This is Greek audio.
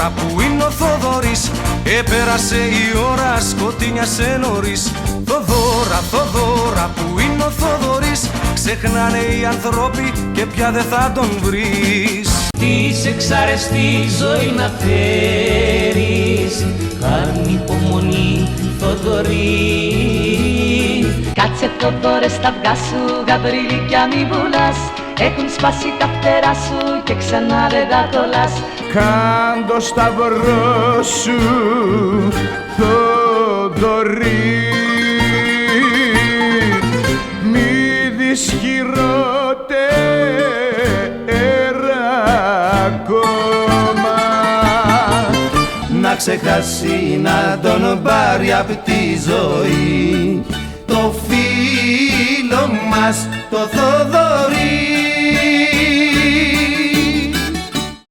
Θοδωρά που είναι ο Θοδωρής, έπερασε η ώρα, σκοτεινιάσε νωρίς. Θοδωρά, Θοδωρά που είναι ο Θοδωρής, ξεχνάνε οι ανθρώποι και πια δεν θα τον βρεις. Της εξαρεστή ζωή να φέρεις, κάνει υπομονή Θοδωρή. Κάτσε Θοδωρέ στα αυγά σου, γαβρίλικια μη βουλάς, έχουν σπάσει τα φτερά σου και ξανά δεν τα κολλάς. Κάν' το σταυρό σου, Θοδωρή, μη δεις χειρότερα ακόμα. Να ξεχάσει να τον πάρει απ' τη ζωή το φίλο μας το Θοδωρή.